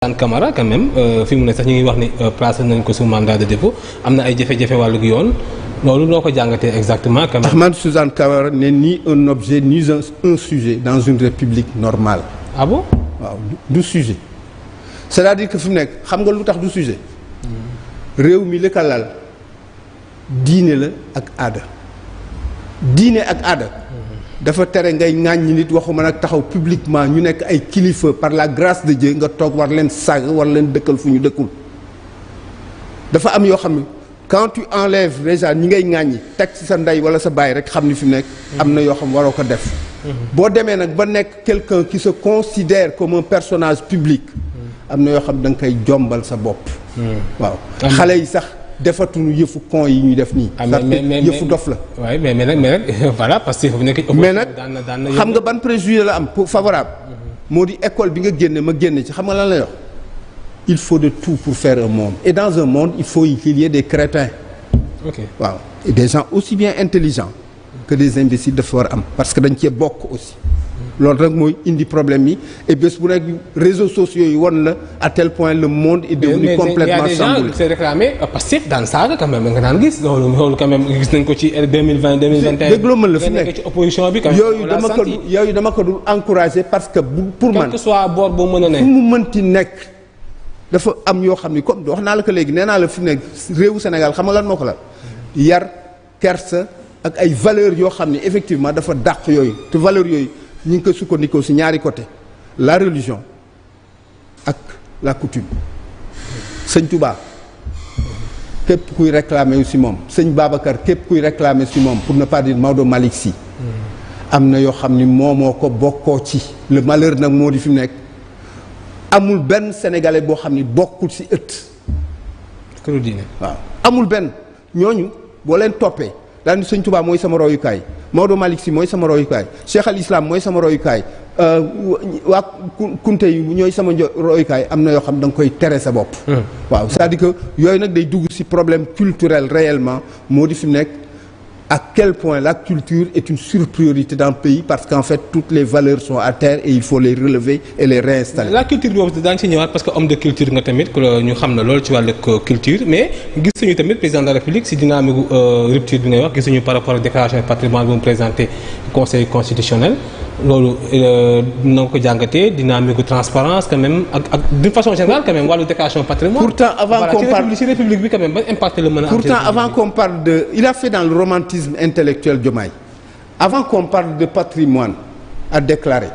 Suzanne Camara quand même fi mu ne sax ñu ngi wax ni placé nañ ko sous mandat de dépôt am na ay jafe-jafe wàllug yoon loolu noo ko jàngatee exactement. quand même Ahmed Suzanne Camara n'est ni un objet ni un sujet dans une république normale. ah bon waaw du sujet c'est-à-dire que fi mu nekk xam nga lu tax du sujet. réew mi li ko lal diine la ak aada. diine ak aada. dafa tere ngay ŋàññi nit waxuma nag taxaw publiquement ñu nekk ay kilifa par la grâce de Dieu nga toog war leen sàgg war leen dëkkal fu ñu dëkkul. dafa am yoo xam ne quand tu enlèves déjà ñi ngay ŋàññi teg ci sa ndey wala sa baay rek xam ni fi mu nekk. am na yoo xam waroo ko def. boo demee nag ba nekk quelqu'un qui se considère comme un personnage public. am na yoo xam da nga koy jombal sa bopp. waaw xale yi sax. defatuñu yëfu con yi ñuy def nii. mais yëfu dof la. waaye mais nag voilà parce que fu nekk. mais nag xam nga ban préjugé la am pour favorable. moo di école bi nga génne ma génne ci xam nga lan lay wax. il faut de tout pour faire un monde et dans un monde il faut qu'il y ait des crétins. ok waaw et des gens aussi bien intelligents que des imbéciles dafa war am parce que dañ cee bokk aussi. loolu rek mooy indi problème yi et bés bu nekk réseaux sociaux yi won la à tel point le monde est devenu complètement chamboulé. mais il y a des gens qui se réclament Pastef daan saaga quand même nga daan gis loolu quand même gis nañ ko ci 2020 2021. dégloo mën la fi nekk ci opposition bi. yooyu dama ko dul encourager parce que pour man. quel que soit boor boo mën a nekk. fu mu mënti nekk dafa am yoo xam ni comme wax naa la ko léegi nee naa la fi nekk réewu Sénégal xam nga lan moo ko la yar kersa ak ay valeurs yoo xam ni effectivement dafa dàq yooyu te valeurs yooyu. ñu ngi ko sukkandikoo ci ñaari côté la religion ak la coutume sëñ Touba képp kuy réclamer ci moom sëñ Babacar képp kuy réclamer ci moom pour ne pas dire Maodo Malick Sy am na yoo xam ni moo ko bokkoo ci le malheur nag moo di fi mu nekk amul benn sénégalais boo xam ni bokkul ci ëtt këru diine waaw amul benn ñooñu boo leen toppee daal ni sëñ Touba mooy sama royukaay Maodo Malick Sy mooy sama royukaay Cheikh al Islam mooy sama royukaay waa kunte yi ñooy sama royukaay am na yoo xam da nga koy tere sa bopp. waaw c'est-à-dire que yooyu nag day dugg ci problème culturel réellement moo di fi mu nekk à quel point la culture est une surpriorité dans le pays parce qu'en fait toutes les valeurs sont à terre et il faut les relever et les réinstaller. la culture boobu daañu ci ñëwaat parce que homme de culture nga tamit ñu xam na loolu ci wàllu culture mais gisuñu tamit président de la République ci dynamique rupture bi ngay wax gisuñu par rapport ak déclaration de patrimoine bu mu présenté conseil constitutionnel loolu na nga ko jàngatee dynamique transparence quand même ak d'une façon générale quand même wàllu déclaration de patrimoine. pourtant avant qu'on parle ci république bi quand même ban impact la mën a am. pourtant avant qu'on parle de il a fait dans le romantisme intellectuel Diomaye avant qu'on parle de patrimoine à déclarer.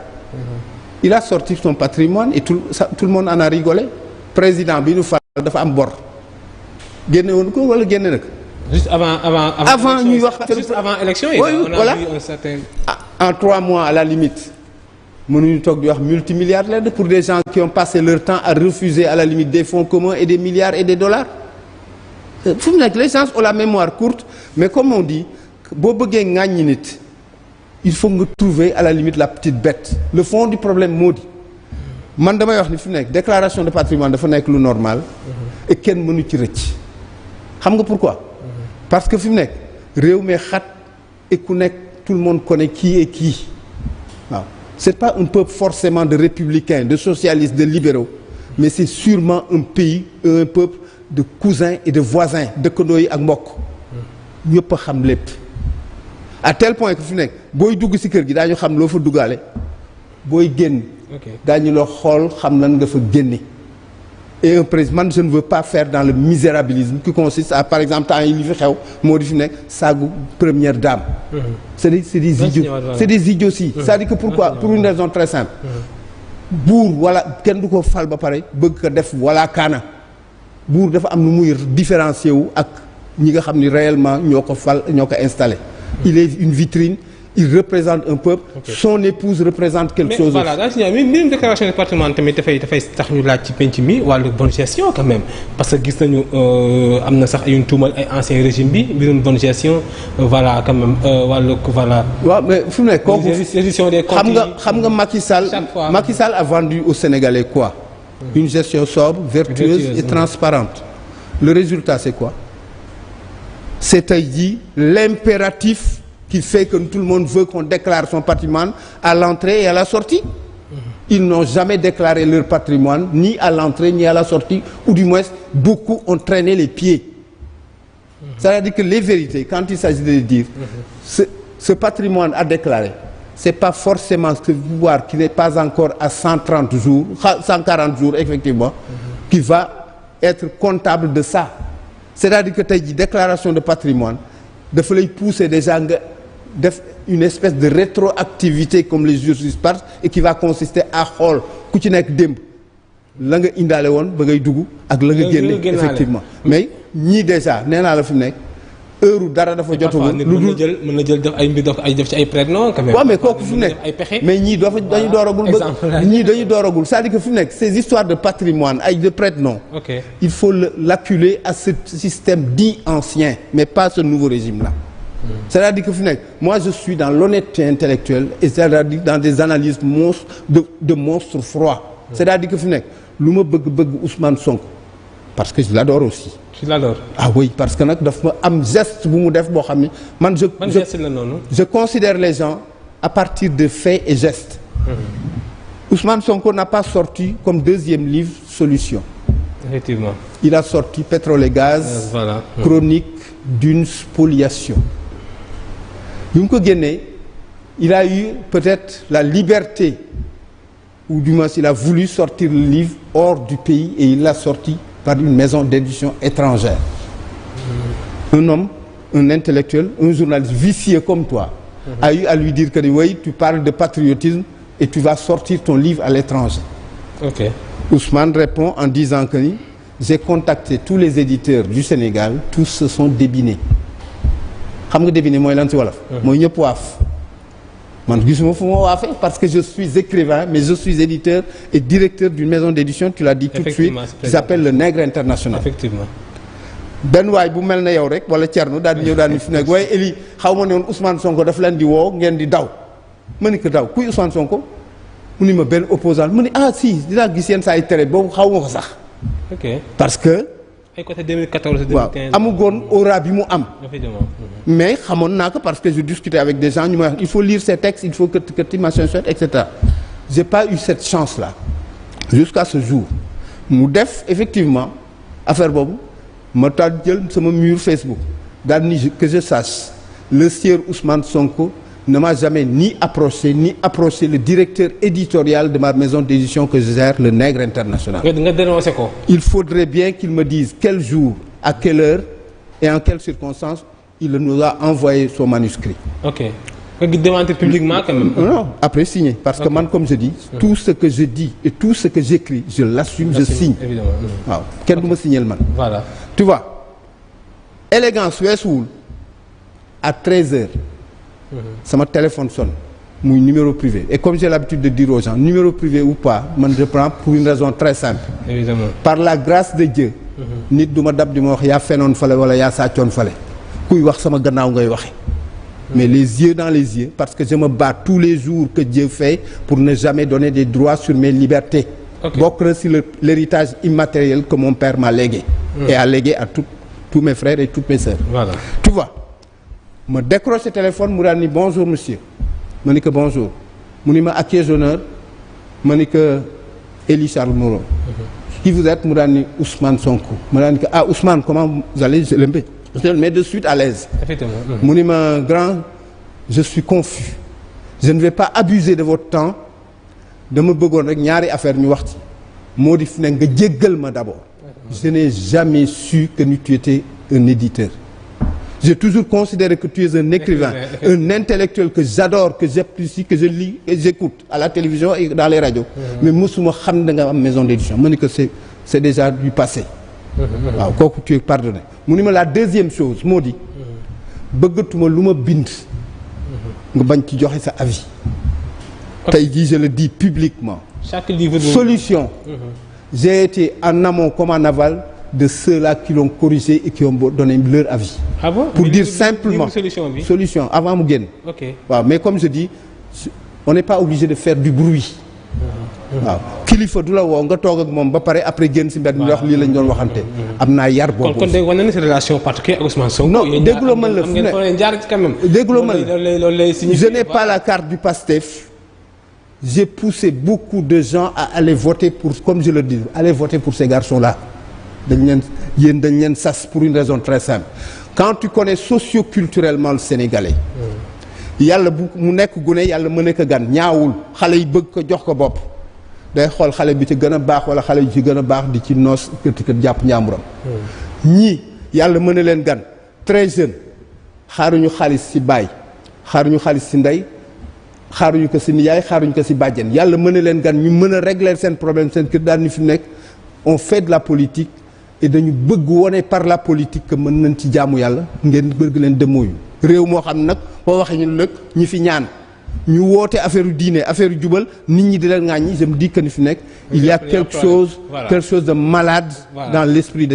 il a sorti son patrimoine et tout le monde en a rigolé président bi ñu fal dafa am bor génne woon ko wala génne na ko. juste avant ñuy wax juste avant élection yi. on a vu un certain. en 3 mois à la limite mënuñu toog di wax multimilliardaires pour des gens qui ont passé leur temps à refuser à la limite des fonds communs et des milliards et des dollars. fu mu nekk les gens ont la mémoire courte mais comme on dit boo bëggee ŋàññi nit il faut nga trouver à la limite la petite bête le fond du problème moo di man damay wax ni fi mu nekk déclaration de patrimoine dafa nekk lu normal et kenn mënu ci rëcc xam nga pourquoi parce que fi mu nekk réew mi xat et ku nekk tout le monde connaît qui est qui waaw c'est pas un peuple forcément de républicains de socialistes de libéraux mais c'est sûrement un pays un peuple de cousins et de voisins dëkkandoo yi ak mbokk ñëpp a xam lépp à tel point que fi nekk booy dugg ci kër gi daañu xam loo fa duggaale booy génn daañu la xool xam lan nga fa génne et un président man je ne veux pas faire dans le misérabilisme qui consiste à par exemple temps yi li fi xew moo di fi nekk saagu première dame c'est des idioties c'est-à-dire que pourquoi pour une raison très simple buur wala kenn du ko fal ba pare bëgg ko def wala kaana buur dafa am nu muy différencier wu ak ñi nga xam ni réellement ñoo ko fal ñoo ko installé il est une vitrine il représente un peuple son épouse représente quelque chose voilà daa si ñëw mbirum déclaration de patrimoine tamit dafay tax ñu laaj ci penc mi wàllu bonne gestion quand même parce que gis nañu am na sax ay tuumal ay ancien régime bi mbirum bonne gestion voilà quand même wàllu voilà. waaw mais fi mu nekk kooku gestion des comptes xam nga Macky Sall a vendu aux Sénégalais quoi. Une gestion sobre, vertueuse et transparente. Le résultat c'est quoi? C'est tey jii l'impératif qui fait que tout le monde veut qu'on déclare son patrimoine à l'entrée et à la sortie. ils n'ont jamais déclaré leur patrimoine, ni à l'entrée, ni à la sortie, ou du moins, beaucoup ont traîné les pieds. C'est-à-dire que les vérités, quand il s'agit de les dire, ce patrimoine à déclarer, c'est pas forcément ce pouvoir qui n'est pas encore à 130 jours, 140 jours, effectivement, qui va être comptable de ça. C'est-à-dire que tu as dit déclaration de patrimoine, il faut pousser déjà une espèce de rétroactivité comme les juristes parlent et qui va consister à xool ku ci nekk démb la nga indaale woon ba ngay dugg ak la nga génne effectivement mais ñii déjà nee naa la fi mu nekk heure dara dafa jotagul lu dul mën na jël def ay mbir def ci ay prête non quand même. waaw mais kooku fi mu nekk mais ñii dañu dooragul ba ñii dañu dooragul c'est-à-dire que fi mu nekk ces histoires de patrimoine ay de prête non il faut l'acculer à ce système dit ancien mais pas ce nouveau régime là. C'est-à-dire que moi je suis dans l'honnêteté intellectuelle et c'est-à-dire dans des analyses de monstres froids. C'est-à-dire que lu ma bëgg Ousmane Sonko parce que je l'adore aussi. Tu l'adores? Ah oui, parce que nag daf ma am geste bu mu def boo xam ne man je considère les gens à partir de faits et gestes. Ousmane Sonko n'a pas sorti comme deuxième livre Solution. Effectivement. Il a sorti Pétrole et Gaz, voilà. Chronique d'une spoliation. Il a eu peut-être la liberté, ou du moins il a voulu sortir le livre hors du pays et il l'a sorti par une maison d'édition étrangère. Un homme, un intellectuel, un journaliste vicieux comme toi, a eu à lui dire que oui, tu parles de patriotisme et tu vas sortir ton livre à l'étranger. Okay. Ousmane répond en disant que j'ai contacté tous les éditeurs du Sénégal, tous se sont débinés. Xam nga débiné mooy lan ci wolof. Mooy ñëpp waaf. Man gisuma fu ma waafee parce que je suis écrivain mais je suis éditeur et directeur d'une maison d'édition, tu l'as dit tout de suite, qui s'appelle le Nègre International. Effectivement. benn waay bu mel na yow rek wala Thierno daal di ñëw daal di fi nekk waaye Eli xaw ma ne woon Ousmane Sonko daf leen di woo ngeen di daw ma ni ko daw kuy Ousmane Sonko mu ni ma benn opposant ma ni si dinaa gis yenn saa ay tere boobu xaw ma ko sax. Ok. Parce que. ay côté 2014 2015 waaw amugoon aura bi mu am. mais xamoon naa ko parce que je discutais avec des gens ñu may wax il faut lire ces textes il faut que tu machin chouette et cetera. J'ai pas eu cette chance là jusqu'à ce jour mu def effectivement affaire boobu ma taal jël sama mur Facebook daal ni que je sache le sieur Ousmane Sonko ne m'a jamais ni approché le directeur éditorial de ma maison d'édition que je gère, le Nègre International. nga dénoncé ko. Il faudrait bien qu'il me dise quel jour, à quelle heure et en quelles circonstances il nous a envoyé son manuscrit. Ok. Nga démentir publiquement quand même. Non, après signer parce que man comme je dis, tout ce que je dis et tout ce que j'écris, je l'assume, je signe. Évidemment. waaw kenn du ma signer man. Voilà. Tu vois, élégance weesuwul à 13h. Sama téléphone sonne muy numéro privé et comme j'ai l'habitude de dire aux gens numéro privé ou pas man je prends pour une raison très simple. Évidemment. Par la grâce de Dieu. Nit du ma dab di ma wax yaa fenoon fale wala yaa sàccoon fale kuy wax sama gannaaw ngay waxe mais les yeux dans les yeux parce que je me bats tous les jours que Dieu fait pour ne jamais donner des droits sur mes libertés. Bokk na si l'héritage immatériel que mon père m'a légué. Et a légué à tous mes frères et toutes mes sœurs. Voilà. Tu vois. Me décroche le téléphone mu daal ni bonjour monsieur ma ni que bonjour mu ni ma à qui ai-je l'honneur ma ni que Élie Charles Moreau. Qui vous êtes mu daal ni Ousmane Sonko ma daal ni que Ousmane comment vous allez je le mets de suite à l'aise. Effectivement. Mu ni ma grand je suis confus je ne vais pas abuser de votre temps dama bëggoon rek ñaari affaire ñu wax ci moo di fi ne nga jéggal ma d'abord. Je n'ai jamais su que tu étais un éditeur. J'ai toujours considéré que tu es un écrivain, un intellectuel que j'adore, que j'apprécie, que je lis et j'écoute à la télévision et dans les radios. Mais musuma xam da nga am maison d'édition. Ma ni que c'est déjà du passé. waaw kooku tu es pardonné. Mu ni ma la deuxième chose moo di bëggatuma lu ma bind. nga bañ ci joxe sa avis. Tey jii je le dis publiquement. Chaque livre. Solution. J'ai été en amont comme en aval de ceux-là qui l'ont corrigé et qui ont donné leur avis. Ah bon? Pour dire simplement solution avant mu génn. Ok. waaw mais comme je dis on n'est pas obligé de faire du bruit. waaw kilifa du la woo nga toog ak moom ba pare après génn si mbedd mi wax lii lañ doon waxante. am naa yar boobu. kon day wane ne sa relation particulière ak Ousmane Sonko. non dégguloo man la fu ne jaar ci quand même. dégguloo man la je n'ai pas la carte du PASTEF. j'ai poussé beaucoup de gens à aller voter pour, comme je le dis, aller voter pour ces garçons-là. dañ leen sas pour une raison très simple. Quand tu connais socio-culturellement le Sénégalais, yàlla bu mu nekk gune yàlla mën a ko gan ñaawul xale yi bëgg ko jox ko bopp day xool xale bi ci gën a baax wala xale bi ci gën a baax di ci noos kët jàpp ñaamuram. ñii yàlla mën a leen gan très jeune xaaruñu xaalis ci baay xaaruñu xaalis ci ndey xaaruñu ko ci nijaay xaaruñu ko ci bàjjen yàlla mën a leen gan ñu mën a régler seen problème seen kër daal ni fi nekk on fait de la politique et dañu bëgg wone par la politique que mën nañ ci jaamu yàlla ngeen bëgg leen demooyu réew moo xam nag boo waxee ñu nag ñi fi ñaan ñu woote affaire diine affaire jubal nit ñi di leen ŋàññi je me dis que ni fi nekk il y a quelque chose de malade dans l'esprit de